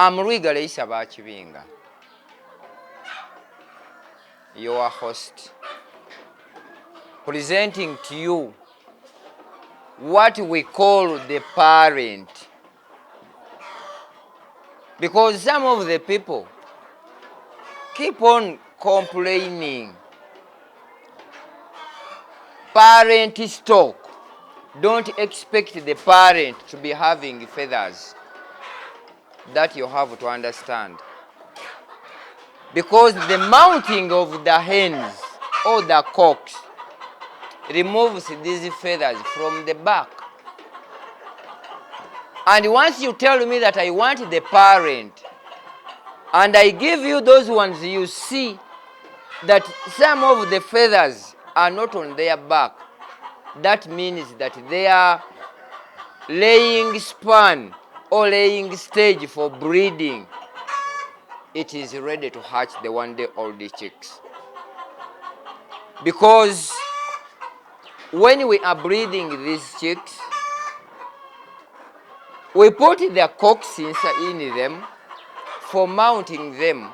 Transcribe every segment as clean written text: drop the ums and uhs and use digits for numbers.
I'm Luigare Sabachibinga, your host, presenting to you what we call the parent. Because some of the people keep on complaining, parent stock. Don't expect the parent to be having feathers. That you have to understand. Because the mounting of the hens or the cocks removes these feathers from the back. And once you tell me that I want the parent, and I give you those ones, you see that some of the feathers are not on their back. That means that they are laying span or laying stage for breeding. It is ready to hatch the one-day-old chicks. Because when we are breeding these chicks, we put the cocks in them for mounting them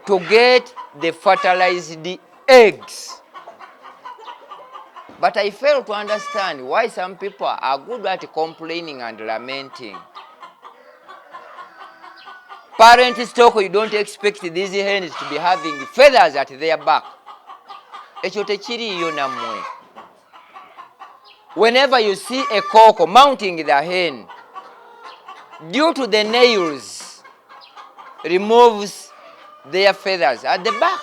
to get the fertilized eggs. But I fail to understand why some people are good at complaining and lamenting. Parent stock, you don't expect these hens to be having feathers at their back. Ekyo tekiriyo nammwe. Whenever you see a cock mounting the hen, due to the nails, removes their feathers at the back.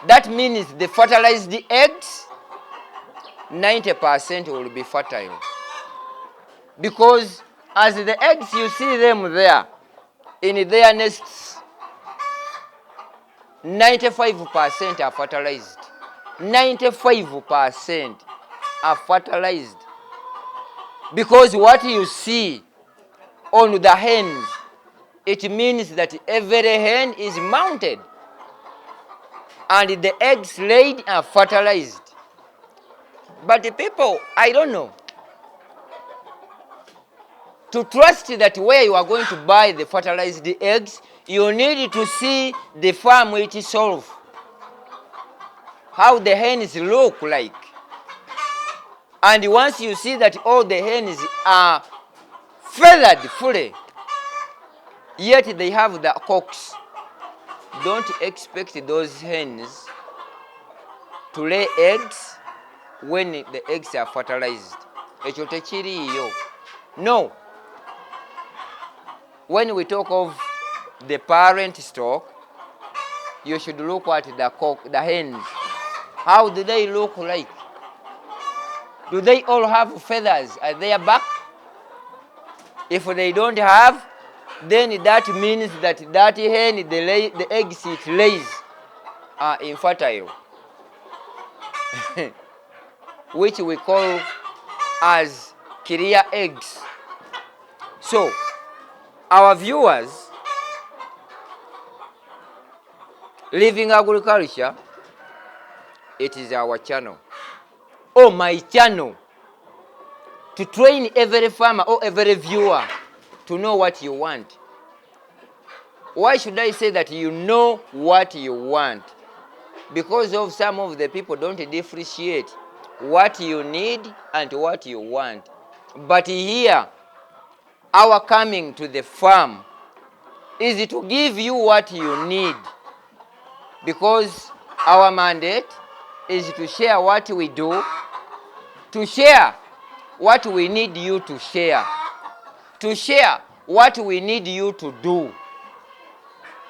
That means the fertilized eggs, 90% will be fertile. Because as the eggs, you see them there, in their nests, 95% are fertilized. 95% are fertilized. Because what you see on the hens, it means that every hen is mounted. And the eggs laid are fertilized. But the people, I don't know, to trust that where you are going to buy the fertilized eggs, you need to see the farm itself, how the hens look like. And once you see that all the hens are feathered fully, yet they have the cocks, don't expect those hens to lay eggs when the eggs are fertilized. Ekyo tekiriyo. No. When we talk of the parent stock, you should look at the hens. How do they look like? Do they all have feathers at their back? If they don't have, then that means that hen, the eggs it lays, are infertile, which we call as carrier eggs. So, our viewers, Living Agriculture, it is our channel, or my channel, to train every farmer or every viewer to know what you want. Why should I say that you know what you want? Because of some of the people don't differentiate what you need and what you want. But here, our coming to the farm is to give you what you need. Because our mandate is to share what we do, to share what we need you to share what we need you to do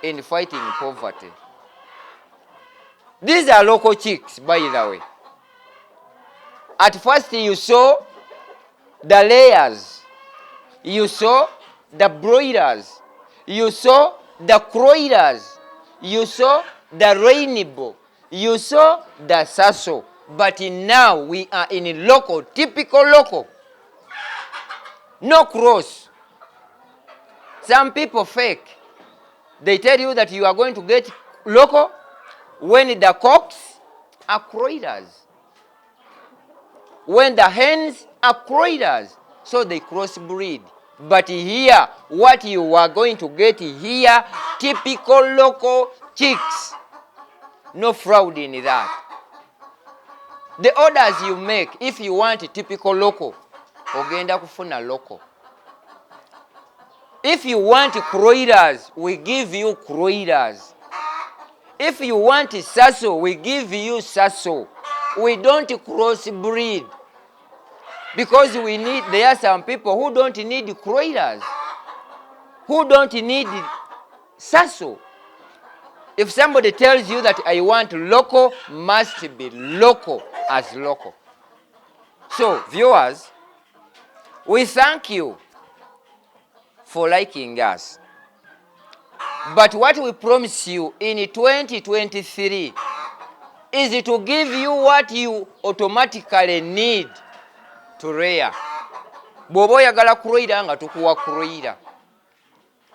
in fighting poverty. These are local chicks, by the way. At first you saw the layers, you saw the broilers, you saw the croilers, you saw the rainbow, you saw the sasso. But now we are in local, typical local. No cross. Some people fake. They tell you that you are going to get local when the cocks are croilers, when the hens are croilers. So they crossbreed. But here, what you are going to get here, typical local chicks. No fraud in that. The orders you make, if you want typical local, ogenda kufuna local. If you want croilers, we give you croilers. If you want sasso, we give you sasso. We don't crossbreed. Because there are some people who don't need croilers, who don't need sasso. If somebody tells you that I want local, must be local as local. So, viewers, we thank you for liking us. But what we promise you in 2023 is to give you what you automatically need to rear. Bw'oba oyagala kuroira nga tukuwa kuroira.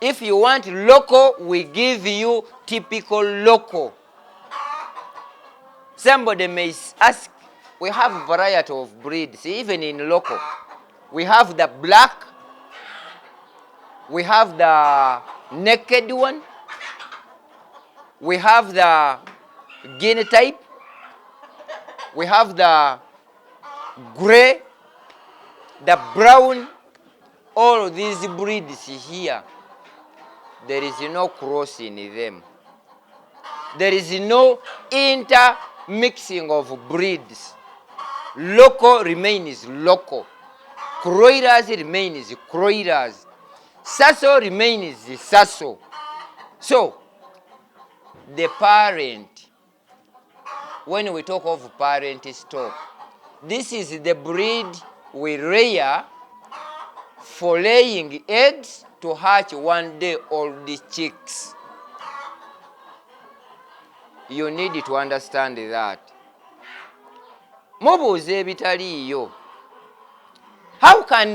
If you want local, we give you typical local. Somebody may ask, we have a variety of breeds, even in local. We have the black, we have the naked one, we have the guinea type, we have the gray, the brown. All these breeds here, there is no cross in them. There is no intermixing of breeds. Local remains local. Croilers remains croilers. Sasso remains sasso. So, the parent, when we talk of parent stock, this is the breed we rear for laying eggs to hatch one day old chicks. You need to understand that. Mubuuza ebitaliiyo. How can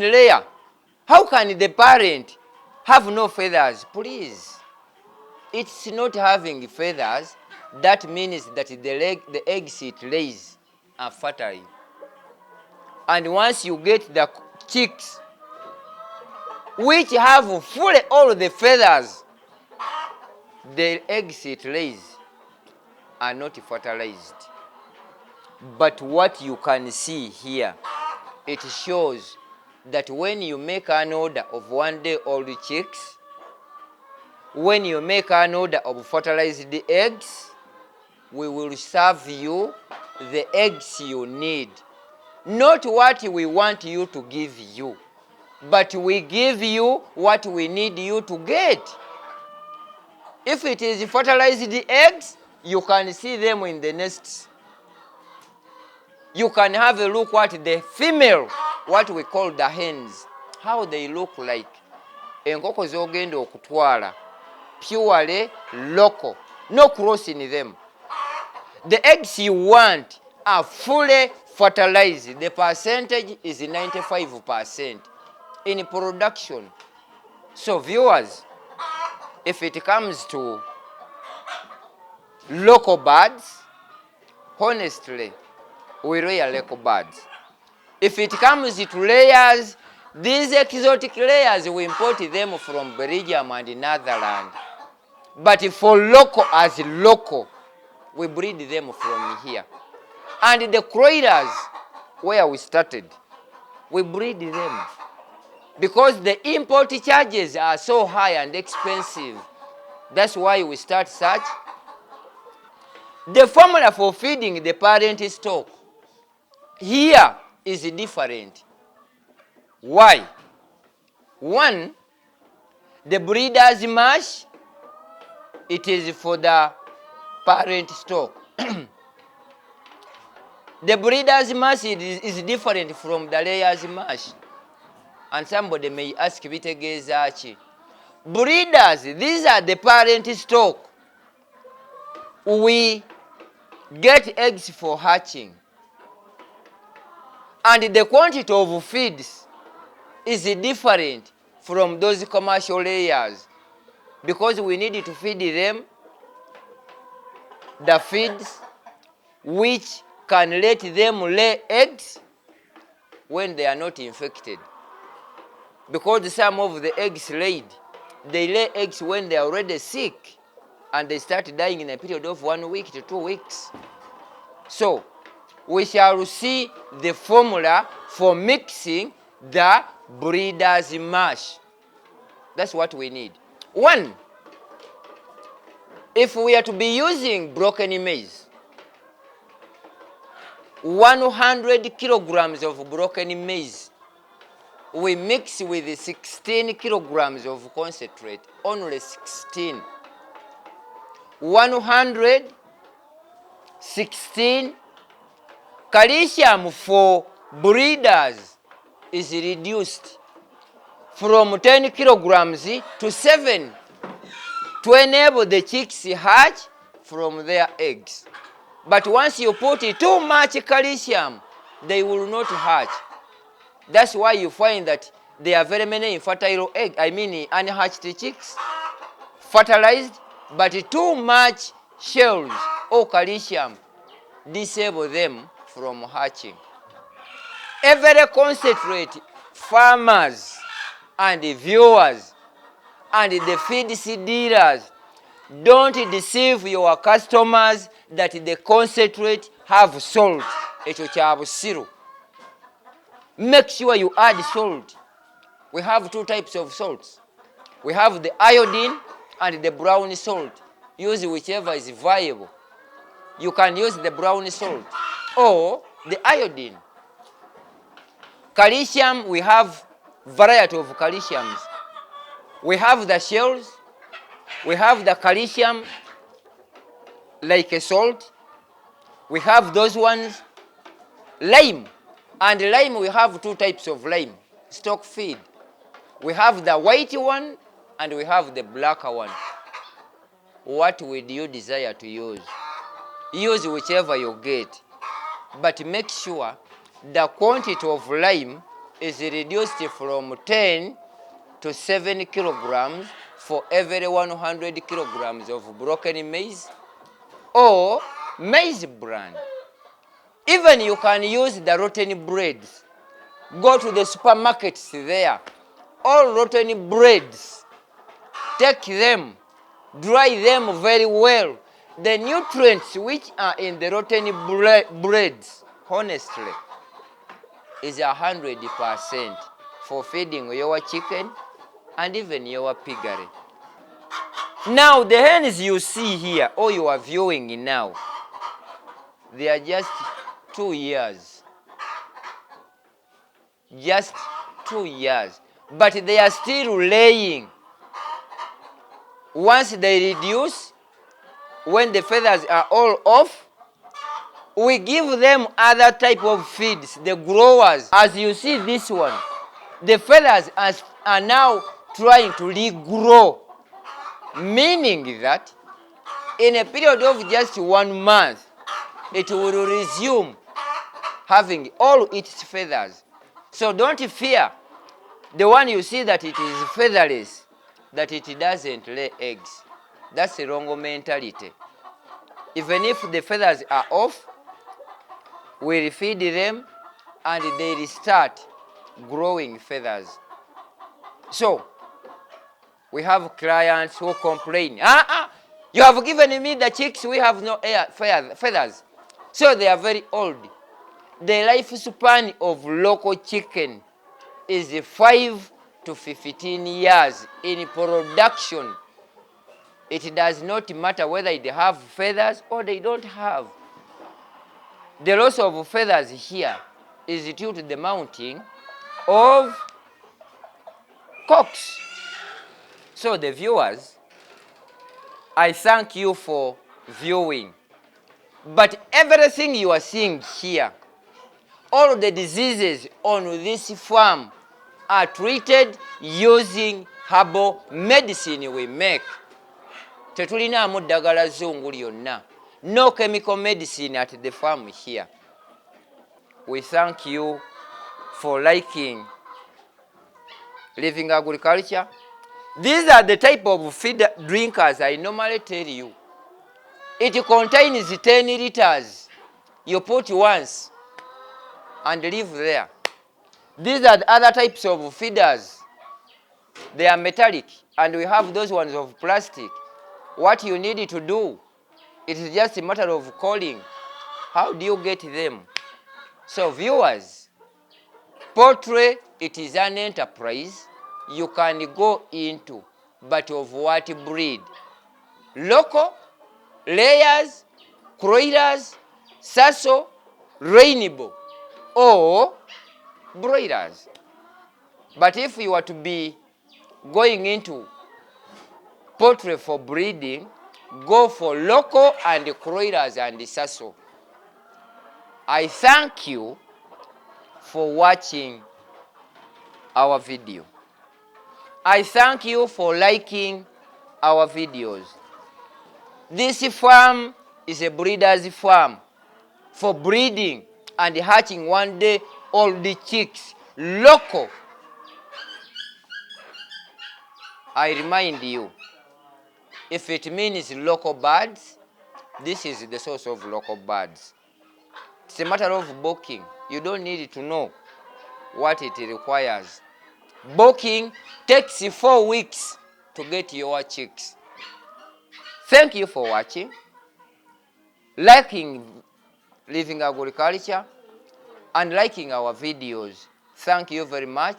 the parent have no feathers? Please. It's not having feathers. That means that the eggs it lays are fertile. And once you get the chicks, which have fully all the feathers, the eggs it lays are not fertilized. But what you can see here, it shows that when you make an order of one day old chicks, when you make an order of fertilized eggs, we will serve you the eggs you need. Not what we want you to give you, but we give you what we need you to get. If it is fertilized eggs, you can see them in the nests. You can have a look at the female, what we call the hens, how they look like. Enkoko zogenda okutwala, purely local, no cross in them. The eggs you want are fully fertilized. The percentage is 95% in production. So viewers, if it comes to local birds, honestly, we rear local birds. If it comes to layers, these exotic layers, we import them from Belgium and Netherlands. But for local as local, we breed them from here. And the croilers, where we started, we breed them. Because the import charges are so high and expensive. That's why we start such. The formula for feeding the parent stock here is different. Why? One, the breeder's mash, it is for the parent stock. The breeder's mash is different from the layer's mash. And somebody may ask, bitegeeza ki? Breeders, these are the parent stock. We get eggs for hatching. And the quantity of feeds is different from those commercial layers, because we need to feed them the feeds which can let them lay eggs when they are not infected. because some of the eggs laid, they lay eggs when they are already sick, and they start dying in a period of 1 week to 2 weeks. So we shall see the formula for mixing the breeder's mash. That's what we need. 1, if we are to be using broken maize, 100 kilograms of broken maize, we mix with 16 kilograms of concentrate, only 16. 116 calcium for breeders is reduced from 10 kilograms to 7 to enable the chicks hatch from their eggs. But once you put too much calcium, they will not hatch. That's why you find that there are very many infertile eggs, unhatched chicks, fertilized, but too much shells or calcium disable them from hatching. Every concentrate farmers and viewers and the feed dealers, don't deceive your customers that the concentrate have salt. Make sure you add salt. We have 2 types of salts. We have the iodine and the brown salt. Use whichever is viable. You can use the brown salt or the iodine. Calcium, we have variety of calciums. We have the shells, we have the calcium like a salt, we have those ones. Lime, and lime, we have 2 types of lime, stock feed. We have the white one and we have the black one. What would you desire to use? Use whichever you get, but make sure the quantity of lime is reduced from 10 to 7 kilograms for every 100 kilograms of broken maize or maize bran. Even you can use the rotten breads. Go to the supermarkets there. All rotten breads, take them, dry them very well. The nutrients which are in the rotten breads, honestly, is 100% for feeding your chicken and even your piggery. Now the hens you see here, or you are viewing now, they are just 2 years. Just 2 years. But they are still laying. Once they reduce, when the feathers are all off, we give them other type of feeds, the growers. As you see this one, the feathers are now trying to regrow, meaning that in a period of just 1 month, it will resume having all its feathers. So don't fear the one you see that it is featherless, that it doesn't lay eggs. That's the wrong mentality. Even if the feathers are off, we refeed them and they restart growing feathers. So we have clients who complain, you have given me the chicks, we have no feathers. So they are very old. The lifespan of local chicken is 5 to 15 years in production. It does not matter whether they have feathers or they don't have. The loss of feathers here is due to the mounting of cocks. So the viewers, I thank you for viewing. But everything you are seeing here, all the diseases on this farm are treated using herbal medicine we make. Tetulinaamu ddagala zzungu lyonna. No chemical medicine at the farm here. We thank you for liking Living Agriculture. These are the type of feed drinkers I normally tell you. It contains 10 liters. You put once and leave there. These are the other types of feeders. They are metallic, and we have those ones of plastic. What you need to do, it is just a matter of calling. How do you get them? So viewers, poultry, it is an enterprise you can go into, but of what breed? Local, layers, croilers, sasso, rainbow, or broilers. But if you are to be going into poultry for breeding, go for local and croilers and sasso. I thank you for watching our video. I thank you for liking our videos. This farm is a breeder's farm for breeding and hatching one day all the chicks, local. I remind you, if it means local birds, this is the source of local birds. It's a matter of bulking. You don't need to know what it requires. Bulking takes 4 weeks to get your chicks. Thank you for watching, liking Living Agriculture, and liking our videos. Thank you very much.